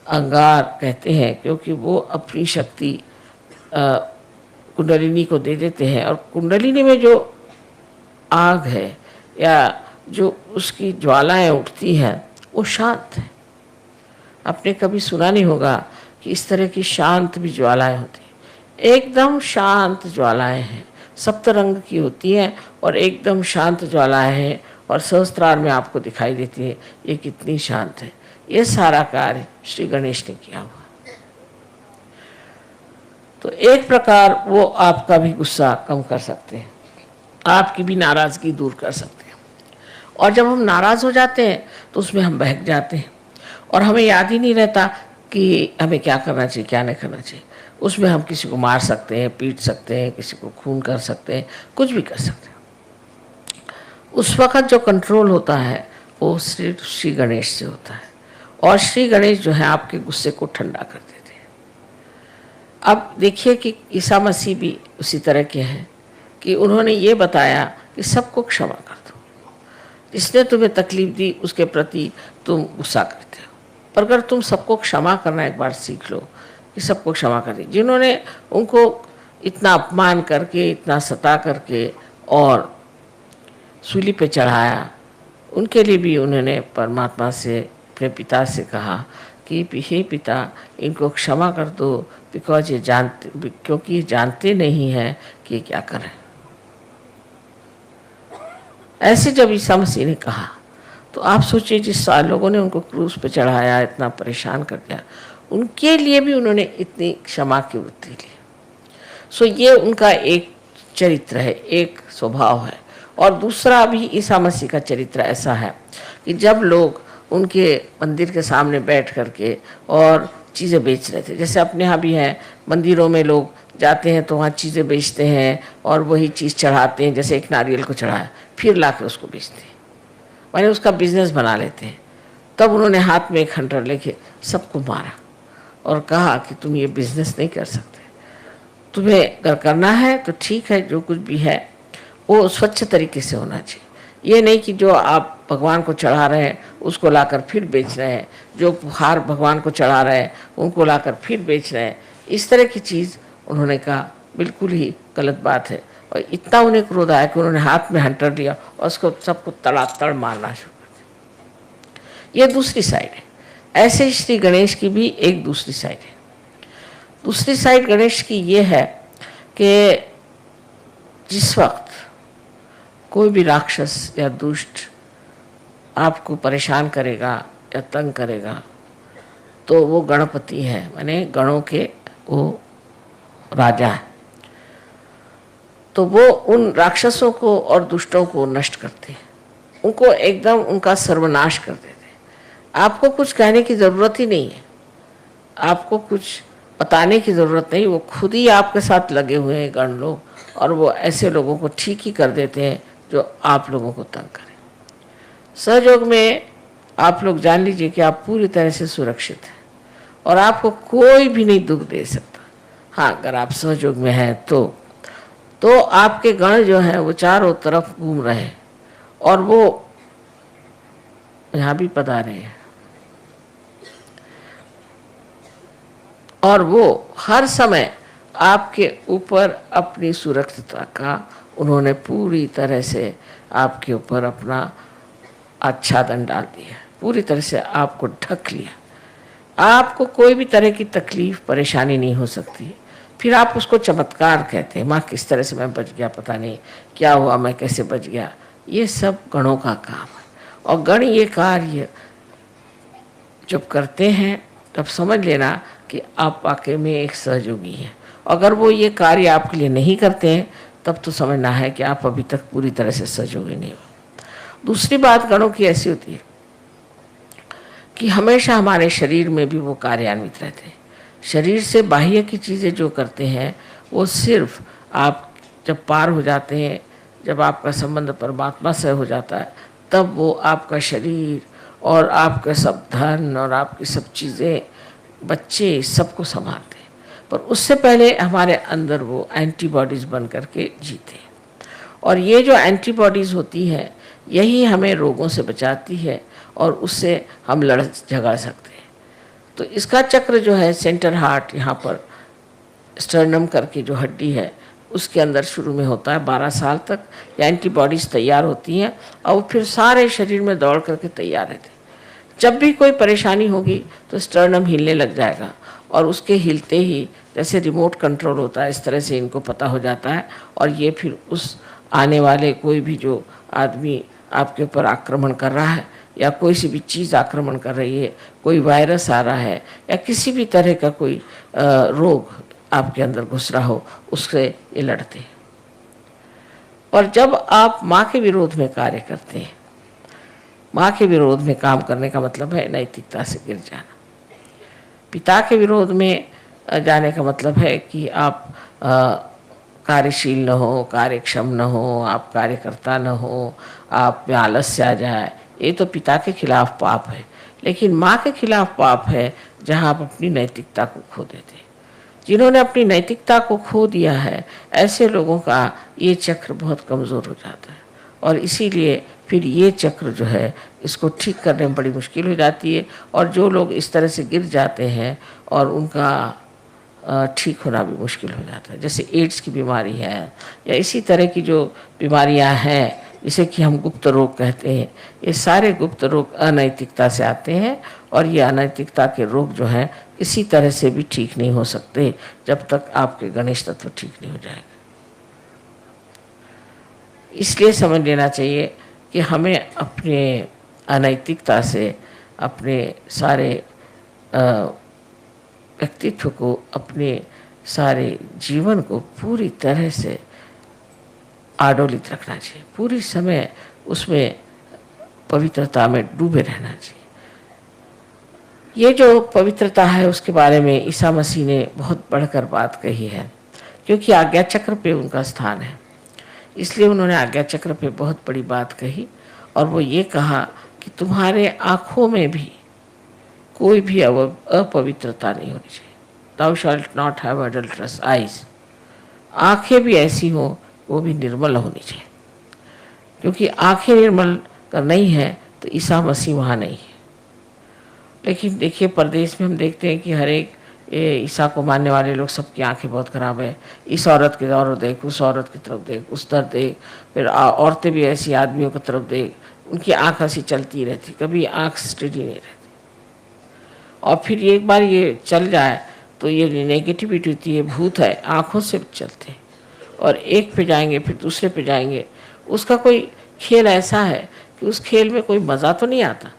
अंगार कहते हैं, क्योंकि वो अपनी शक्ति कुंडलिनी को दे देते हैं। और कुंडलिनी में जो आग है या जो उसकी ज्वालाएं उठती हैं वो शांत है। आपने कभी सुना नहीं होगा कि इस तरह की शांत भी ज्वालाएं होती हैं। एकदम शांत ज्वालाएं हैं, सप्त रंग की होती हैं और एकदम शांत ज्वालाएं हैं और सहस्त्रार में आपको दिखाई देती है ये कितनी शांत है। ये सारा कार्य श्री गणेश ने किया हुआ। तो एक प्रकार वो आपका भी गुस्सा कम कर सकते हैं, आपकी भी नाराज़गी दूर कर सकते हैं। और जब हम नाराज़ हो जाते हैं तो उसमें हम बहक जाते हैं और हमें याद ही नहीं रहता कि हमें क्या करना चाहिए क्या नहीं करना चाहिए। उसमें हम किसी को मार सकते हैं, पीट सकते हैं, किसी को खून कर सकते हैं, कुछ भी कर सकते हैं। उस वक़्त जो कंट्रोल होता है वो श्री गणेश से होता है और श्री गणेश जो है आपके गुस्से को ठंडा कर देते हैं। अब देखिए कि ईसा मसीह भी उसी तरह के हैं कि उन्होंने ये बताया कि सबको क्षमा कर दो। जिसने तुम्हें तकलीफ दी उसके प्रति तुम गुस्सा करते हो, पर अगर तुम सबको क्षमा करना एक बार सीख लो कि सबको क्षमा कर दी। जिन्होंने उनको इतना अपमान करके, इतना सता करके और सूली पे चढ़ाया, उनके लिए भी उन्होंने परमात्मा से, अपने पिता से कहा कि हे पिता इनको क्षमा कर दो, क्योंकि ये जानते नहीं हैं कि क्या करें। ऐसे जब ईसा मसीह ने कहा तो आप सोचिए जिस लोगों ने उनको क्रूस पे चढ़ाया, इतना परेशान कर दिया, उनके लिए भी उन्होंने इतनी क्षमा की वृत्ति ली। सो ये उनका एक चरित्र है, एक स्वभाव है। और दूसरा भी ईसा मसीह का चरित्र ऐसा है कि जब लोग उनके मंदिर के सामने बैठ करके और चीज़ें बेच रहे थे, जैसे अपने यहाँ भी हैं, मंदिरों में लोग जाते हैं तो वहाँ चीज़ें बेचते हैं और वही चीज़ चढ़ाते हैं। जैसे एक नारियल को चढ़ाया फिर ला के उसको बेचते हैं, माने उसका बिजनेस बना लेते हैं। तब उन्होंने हाथ में एक खंडर लेके सबको मारा और कहा कि तुम ये बिजनेस नहीं कर सकते, तुम्हें अगर करना है तो ठीक है, जो कुछ भी है वो स्वच्छ तरीके से होना चाहिए। ये नहीं कि जो आप भगवान को चढ़ा रहे हैं उसको लाकर फिर बेच रहे हैं, जो हार भगवान को चढ़ा रहे हैं उनको लाकर फिर बेच रहे हैं। इस तरह की चीज़ उन्होंने कहा बिल्कुल ही गलत बात है। और इतना उन्हें क्रोध आया कि उन्होंने हाथ में हंटर लिया और उसको सबको तड़ातड़ मारना शुरू कर दिया। ये दूसरी साइड है। ऐसे ही श्री गणेश की भी एक दूसरी साइड है। दूसरी साइड गणेश की ये है कि जिस वक्त कोई भी राक्षस या दुष्ट आपको परेशान करेगा या तंग करेगा तो वो गणपति है, माने गणों के वो राजा है। तो वो उन राक्षसों को और दुष्टों को नष्ट करते हैं, उनको एकदम उनका सर्वनाश कर देते हैं। आपको कुछ कहने की ज़रूरत ही नहीं है, आपको कुछ बताने की ज़रूरत नहीं, वो खुद ही आपके साथ लगे हुए हैं गण लोग और वो ऐसे लोगों को ठीक ही कर देते हैं जो आप लोगों को तंग करें। सहयोग में आप लोग जान लीजिए कि आप पूरी तरह से सुरक्षित हैं और आपको कोई भी नहीं दुख दे सकता। हाँ, अगर आप सहयोग में हैं तो आपके गण जो हैं वो चारों तरफ घूम रहे हैं और वो यहाँ भी पधारे हैं और वो हर समय आपके ऊपर अपनी सुरक्षितता का उन्होंने पूरी तरह से आपके ऊपर अपना आच्छादन डाल दिया, पूरी तरह से आपको ढक लिया। आपको कोई भी तरह की तकलीफ परेशानी नहीं हो सकती। फिर आप उसको चमत्कार कहते हैं, माँ किस तरह से मैं बच गया, पता नहीं क्या हुआ, मैं कैसे बच गया। ये सब गणों का काम है और गण ये कार्य जब करते हैं तब समझ लेना कि आप वाकई में एक सहयोगी हैं। अगर वो ये कार्य आपके लिए नहीं करते हैं तब तो समझना है कि आप अभी तक पूरी तरह से सहयोगी नहीं हो। दूसरी बात गणों की ऐसी होती है कि हमेशा हमारे शरीर में भी वो कार्यान्वित रहते हैं। शरीर से बाह्य की चीज़ें जो करते हैं वो सिर्फ आप जब पार हो जाते हैं, जब आपका संबंध परमात्मा से हो जाता है, तब वो आपका शरीर और आपका सब धन और आपकी सब चीज़ें, बच्चे, सबको संभालते हैं। पर उससे पहले हमारे अंदर वो एंटीबॉडीज़ बन करके जीते हैं और ये जो एंटीबॉडीज़ होती हैं यही हमें रोगों से बचाती है और उससे हम लड़ झगड़ सकते हैं। तो इसका चक्र जो है सेंटर हार्ट, यहाँ पर स्टर्नम करके जो हड्डी है उसके अंदर शुरू में होता है। 12 साल तक एंटीबॉडीज तैयार होती हैं और वो फिर सारे शरीर में दौड़ करके तैयार रहते हैं। जब भी कोई परेशानी होगी तो स्टर्नम हिलने लग जाएगा और उसके हिलते ही जैसे रिमोट कंट्रोल होता है, इस तरह से इनको पता हो जाता है और ये फिर उस आने वाले कोई भी जो आदमी आपके ऊपर आक्रमण कर रहा है या कोई सी भी चीज़ आक्रमण कर रही है, कोई वायरस आ रहा है या किसी भी तरह का कोई रोग आपके अंदर घुस रहा हो, उससे ये लड़ते हैं। और जब आप माँ के विरोध में कार्य करते हैं, माँ के विरोध में काम करने का मतलब है नैतिकता से गिर जाना। पिता के विरोध में जाने का मतलब है कि आप कार्यशील न हो, कार्यक्षम न हो, आप कार्यकर्ता न हो, आप में आलस्य आ जाए, ये तो पिता के खिलाफ पाप है। लेकिन माँ के खिलाफ पाप है जहाँ आप अपनी नैतिकता को खो देते हैं। जिन्होंने अपनी नैतिकता को खो दिया है, ऐसे लोगों का ये चक्र बहुत कमज़ोर हो जाता है और इसीलिए फिर ये चक्र जो है इसको ठीक करने में बड़ी मुश्किल हो जाती है। और जो लोग इस तरह से गिर जाते हैं और उनका ठीक होना भी मुश्किल हो जाता है, जैसे एड्स की बीमारी है या इसी तरह की जो बीमारियां हैं जिसे कि हम गुप्त रोग कहते हैं, ये सारे गुप्त रोग अनैतिकता से आते हैं और ये अनैतिकता के रोग जो हैं इसी तरह से भी ठीक नहीं हो सकते जब तक आपके गणेश तत्व ठीक नहीं हो जाएगा। इसलिए समझ लेना चाहिए कि हमें अपने अनैतिकता से अपने सारे व्यक्तित्व को, अपने सारे जीवन को पूरी तरह से आडोलित रखना चाहिए, पूरी समय उसमें पवित्रता में डूबे रहना चाहिए। ये जो पवित्रता है उसके बारे में ईसा मसीह ने बहुत बढ़कर बात कही है, क्योंकि आज्ञा चक्र पे उनका स्थान है, इसलिए उन्होंने आज्ञा चक्र पे बहुत बड़ी बात कही और वो ये कहा कि तुम्हारे आँखों में भी कोई भी अपवित्रता नहीं होनी चाहिए। Thou shalt not have adulterous eyes। आँखें भी ऐसी हो, वो भी निर्मल होनी चाहिए, क्योंकि आँखें निर्मल कर नहीं है तो ईसा मसीह वहाँ नहीं है। लेकिन देखिए परदेश में हम देखते हैं कि हर एक ईसा को मानने वाले लोग सबकी आंखें बहुत खराब है। इस औरत की तरफ देख, उस औरत की तरफ देख, उस तरफ देख, फिर औरतें भी ऐसी आदमियों की तरफ देख, उनकी आंख ऐसी चलती रहती, कभी आंख स्टेडी नहीं रहती। और फिर एक बार ये चल जाए तो ये नेगेटिविटी होती है, भूत है, आँखों से चलते हैं और एक पे जाएंगे फिर दूसरे पे जाएंगे। उसका कोई खेल ऐसा है कि उस खेल में कोई मज़ा तो नहीं आता,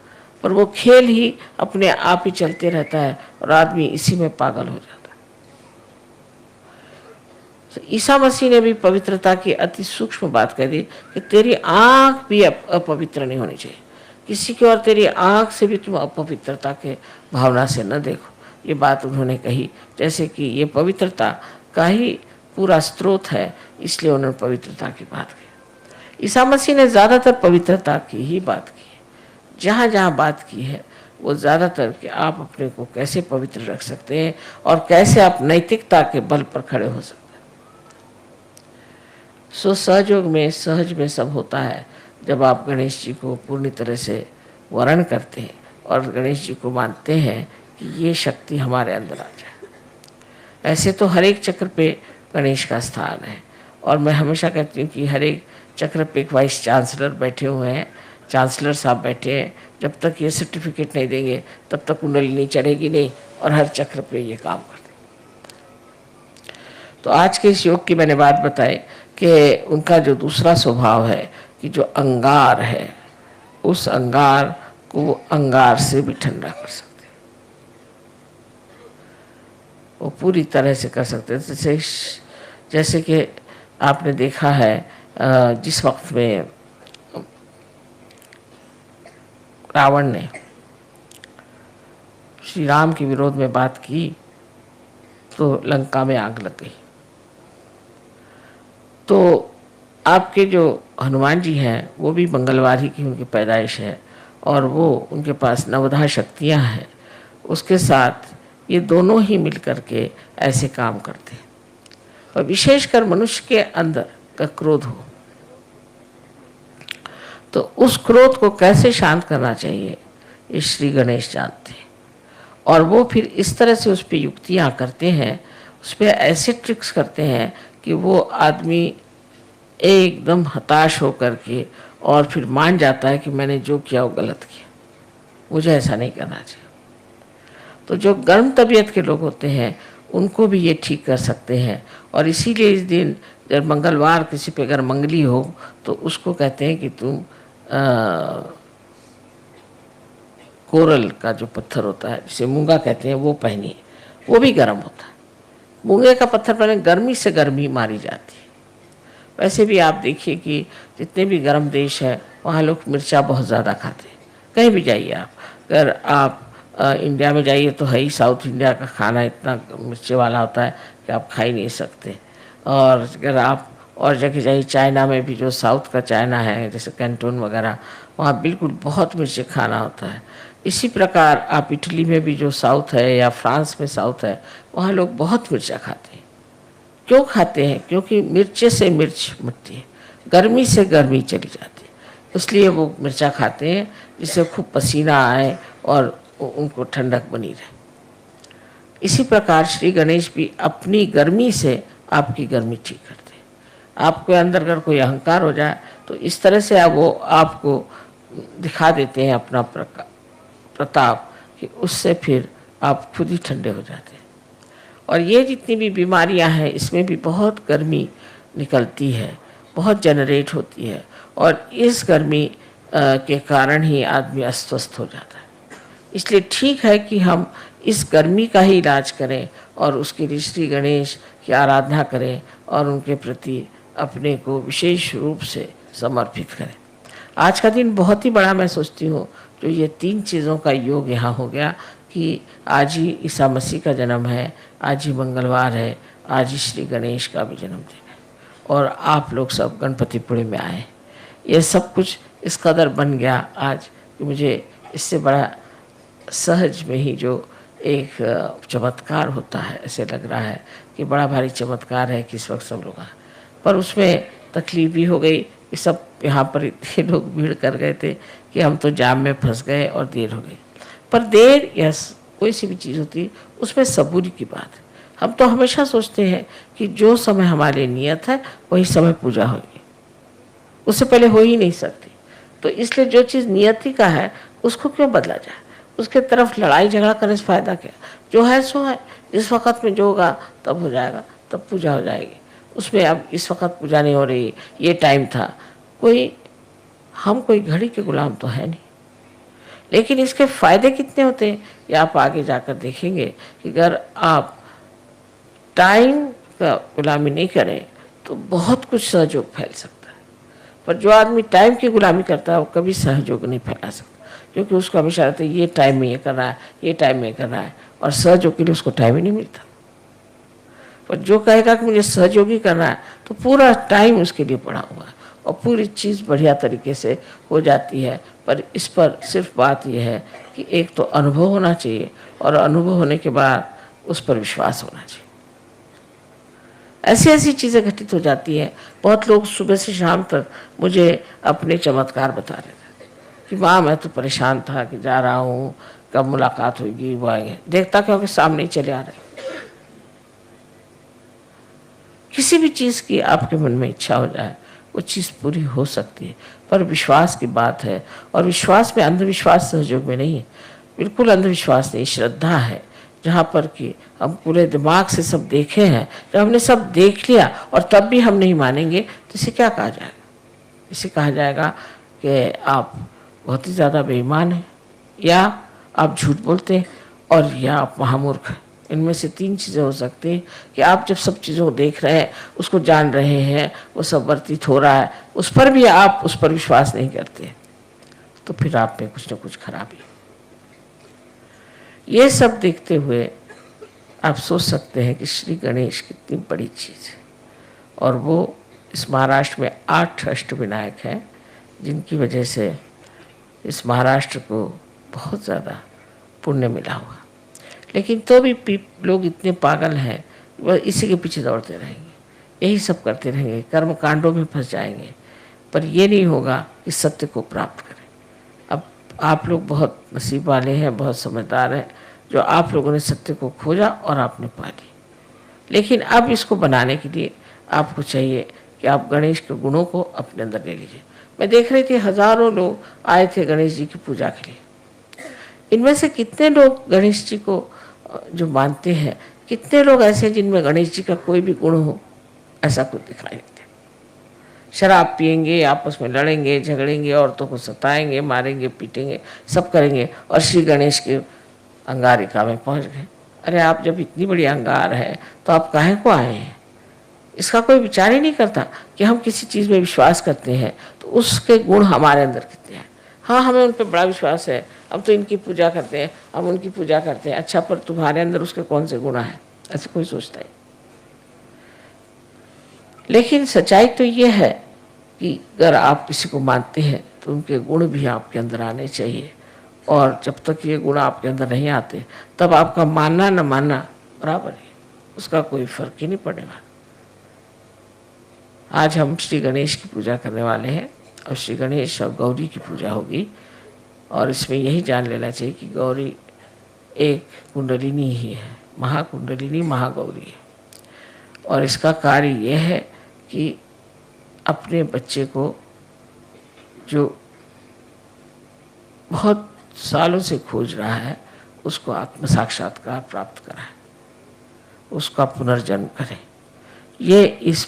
पर वो खेल ही अपने आप ही चलते रहता है और आदमी इसी में पागल हो जाता है। तो ईसा मसीह ने भी पवित्रता की अति सूक्ष्म बात कह दी कि तेरी आँख भी अपवित्र नहीं होनी चाहिए, किसी की और तेरी आँख से भी तुम अपवित्रता के भावना से न देखो। ये बात उन्होंने कही, जैसे कि ये पवित्रता का ही पूरा स्रोत है, इसलिए उन्होंने पवित्रता की बात की। ईसा मसीह ने ज़्यादातर पवित्रता की ही बात की है। जहाँ जहाँ बात की है वो ज़्यादातर कि आप अपने को कैसे पवित्र रख सकते हैं और कैसे आप नैतिकता के बल पर खड़े हो सकते हैं। सो सहयोग में, सहज में सब होता है जब आप गणेश जी को पूर्ण तरह से वर्ण करते हैं और गणेश जी को मानते हैं कि ये शक्ति हमारे अंदर आ जाए। ऐसे तो हर एक चक्र पे गणेश का स्थान है और मैं हमेशा कहती हूँ कि हर एक चक्र पे एक वाइस चांसलर बैठे हुए हैं, चांसलर साहब बैठे हैं। जब तक ये सर्टिफिकेट नहीं देंगे तब तक कुंडली नहीं चढ़ेगी नहीं, और हर चक्र पे ये काम करते। तो आज के इस योग की मैंने बात बताई कि उनका जो दूसरा स्वभाव है कि जो अंगार है, उस अंगार को वो अंगार से भी ठंडा कर सकते, वो पूरी तरह से कर सकते हैं। जैसे कि आपने देखा है जिस वक्त में रावण ने श्री राम के विरोध में बात की तो लंका में आग लग गई। तो आपके जो हनुमान जी हैं वो भी मंगलवार ही की उनकी पैदाइश है और वो उनके पास नवधा शक्तियाँ हैं, उसके साथ ये दोनों ही मिलकर के ऐसे काम करते हैं। और विशेषकर मनुष्य के अंदर का क्रोध हो तो उस क्रोध को कैसे शांत करना चाहिए ये श्री गणेश जानते हैं। और वो फिर इस तरह से उस पर युक्तियाँ करते हैं, उस पर ऐसे ट्रिक्स करते हैं कि वो आदमी एकदम हताश होकर के और फिर मान जाता है कि मैंने जो किया वो गलत किया, मुझे ऐसा नहीं करना चाहिए। तो जो गर्म तबीयत के लोग होते हैं उनको भी ये ठीक कर सकते हैं। और इसीलिए इस दिन जब मंगलवार किसी पे अगर मंगली हो तो उसको कहते हैं कि तुम कोरल का जो पत्थर होता है जिसे मूंगा कहते हैं वो पहनिए, वो भी गर्म होता है। मूंगे का पत्थर पहने गर्मी से गर्मी मारी जाती है। वैसे भी आप देखिए कि जितने भी गर्म देश है वहाँ लोग मिर्चा बहुत ज़्यादा खाते हैं। कहीं भी जाइए आप, अगर आप इंडिया में जाइए तो है ही, साउथ इंडिया का खाना इतना मिर्चे वाला होता है कि आप खा ही नहीं सकते। और अगर आप और जगह जाइए, चाइना में भी जो साउथ का चाइना है जैसे कैंटून वगैरह, वहाँ बिल्कुल बहुत मिर्ची खाना होता है। इसी प्रकार आप इटली में भी जो साउथ है या फ्रांस में साउथ है, वहाँ लोग बहुत मिर्चा खाते हैं। क्यों खाते हैं? क्योंकि मिर्चे से मिर्च मिटती है, गर्मी से गर्मी चली जाती है, इसलिए वो मिर्चा खाते हैं जिससे खूब पसीना आए और उनको ठंडक बनी रहे। इसी प्रकार श्री गणेश भी अपनी गर्मी से आपकी गर्मी ठीक करते हैं। आपके अंदर अगर कोई अहंकार हो जाए तो इस तरह से वो आपको दिखा देते हैं अपना प्रताप कि उससे फिर आप खुद ही ठंडे हो जाते हैं। और ये जितनी भी बीमारियां हैं इसमें भी बहुत गर्मी निकलती है, बहुत जनरेट होती है, और इस गर्मी के कारण ही आदमी अस्वस्थ हो जाता है। इसलिए ठीक है कि हम इस गर्मी का ही इलाज करें और उसके लिए श्री गणेश की आराधना करें और उनके प्रति अपने को विशेष रूप से समर्पित करें। आज का दिन बहुत ही बड़ा मैं सोचती हूँ, जो ये 3 चीज़ों का योग यहाँ हो गया कि आज ही ईसा मसीह का जन्म है, आज ही मंगलवार है, आज ही श्री गणेश का भी जन्मदिन है, और आप लोग सब गणपतिपुरी में आए। ये सब कुछ इस कदर बन गया आज कि मुझे इससे बड़ा सहज में ही जो एक चमत्कार होता है, ऐसे लग रहा है कि बड़ा भारी चमत्कार है कि इस वक्त सब लोग आए। पर उसमें तकलीफ भी हो गई कि सब यहाँ पर इतने लोग भीड़ कर गए थे कि हम तो जाम में फंस गए और देर हो गई। पर देर या कोई सी भी चीज़ होती है उसमें सबूरी की बात है। हम तो हमेशा सोचते हैं कि जो समय हमारे नियत है वही समय पूजा होगी, उससे पहले हो ही नहीं सकती। तो इसलिए जो चीज़ नियति का है उसको क्यों बदला जाए, उसके तरफ लड़ाई झगड़ा करने से फायदा क्या। जो है सो है, जिस वक़्त में जो होगा तब हो जाएगा, तब पूजा हो जाएगी। उसमें अब इस वक्त पूजा नहीं हो रही, ये टाइम था, हम कोई घड़ी के गुलाम तो है नहीं। लेकिन इसके फायदे कितने होते हैं ये आप आगे जाकर देखेंगे कि अगर आप टाइम का गुलामी नहीं करें तो बहुत कुछ सहयोग फैल सकता है। पर जो आदमी टाइम की गुलामी करता है वो कभी सहयोग नहीं फैला सकता, क्योंकि उसको हमेशा रहता है ये टाइम में ये करना है, ये टाइम में करना है, और सहयोग के लिए उसको टाइम ही नहीं मिलता। पर जो कहेगा कि मुझे सहयोगी करना है तो पूरा टाइम उसके लिए पड़ा हुआ है और पूरी चीज़ बढ़िया तरीके से हो जाती है। पर इस पर सिर्फ बात यह है कि एक तो अनुभव होना चाहिए, और अनुभव होने के बाद उस पर विश्वास होना चाहिए। ऐसी ऐसी चीज़ें घटित हो जाती हैं। बहुत लोग सुबह से शाम तक मुझे अपने चमत्कार बता रहे थे कि माँ मैं तो परेशान था कि जा रहा हूँ, कब मुलाकात होगी, वो आएंगे। देखता क्योंकि सामने ही चले आ रहे। किसी भी चीज़ की आपके मन में इच्छा हो जाए वो चीज़ पूरी हो सकती है, पर विश्वास की बात है। और विश्वास में अंधविश्वास सहयोग में नहीं है, बिल्कुल अंधविश्वास नहीं, श्रद्धा है। जहाँ पर कि हम पूरे दिमाग से सब देखे हैं, जब हमने सब देख लिया और तब भी हम नहीं मानेंगे तो इसे क्या कहा जाएगा? इसे कहा जाएगा कि आप बहुत ही ज़्यादा बेईमान हैं, या आप झूठ बोलते हैं, और या आप महामूर्ख हैं। इनमें से 3 चीज़ें हो सकती हैं कि आप जब सब चीज़ों को देख रहे हैं, उसको जान रहे हैं, वो सब वर्तित हो रहा है, उस पर भी आप उस पर विश्वास नहीं करते, तो फिर आप में कुछ न कुछ खराबी। ये सब देखते हुए आप सोच सकते हैं कि श्री गणेश कितनी बड़ी चीज़ है। और वो इस महाराष्ट्र में 8 अष्टविनायक हैं, जिनकी वजह से इस महाराष्ट्र को बहुत ज़्यादा पुण्य मिला हुआ। लेकिन तो भी लोग इतने पागल हैं, वह इसी के पीछे दौड़ते रहेंगे, यही सब करते रहेंगे, कर्म कांडों में फंस जाएंगे, पर ये नहीं होगा कि सत्य को प्राप्त करें। अब आप लोग बहुत नसीब वाले हैं, बहुत समझदार हैं, जो आप लोगों ने सत्य को खोजा और आपने पा ली। लेकिन अब इसको बनाने के लिए आपको चाहिए कि आप गणेश के गुणों को अपने अंदर ले लीजिए। मैं देख रही थी हजारों लोग आए थे गणेश जी की पूजा के लिए। इनमें से कितने लोग गणेश जी को जो मानते हैं, कितने लोग ऐसे जिनमें गणेश जी का कोई भी गुण हो, ऐसा कुछ दिखाई नहीं देता। शराब पिएंगे, आपस में लड़ेंगे झगड़ेंगे, औरतों को सताएंगे, मारेंगे पीटेंगे, सब करेंगे, और श्री गणेश के अंगारिका में पहुंच गए। अरे आप जब इतनी बड़ी अंगार है तो आप काहे को आए हैं? इसका कोई विचार ही नहीं करता कि हम किसी चीज़ में विश्वास करते हैं तो उसके गुण हमारे अंदर कितने हैं। हाँ, हमें उन पर बड़ा विश्वास है, हम तो इनकी पूजा करते हैं, हम उनकी पूजा करते हैं। अच्छा, पर तुम्हारे अंदर उसके कौन से गुण हैं? ऐसे कोई सोचता है। लेकिन सच्चाई तो ये है कि अगर आप किसी को मानते हैं तो उनके गुण भी आपके अंदर आने चाहिए, और जब तक ये गुण आपके अंदर नहीं आते तब आपका मानना न मानना बराबर है, उसका कोई फर्क ही नहीं पड़ेगा। आज हम श्री गणेश की पूजा करने वाले हैं, और श्री गणेश और गौरी की पूजा होगी, और इसमें यही जान लेना चाहिए कि गौरी एक कुंडलिनी ही है, महाकुंडलिनी महागौरी है। और इसका कार्य यह है कि अपने बच्चे को जो बहुत सालों से खोज रहा है उसको आत्म साक्षात्कार प्राप्त कराए, उसका पुनर्जन्म करें। ये इस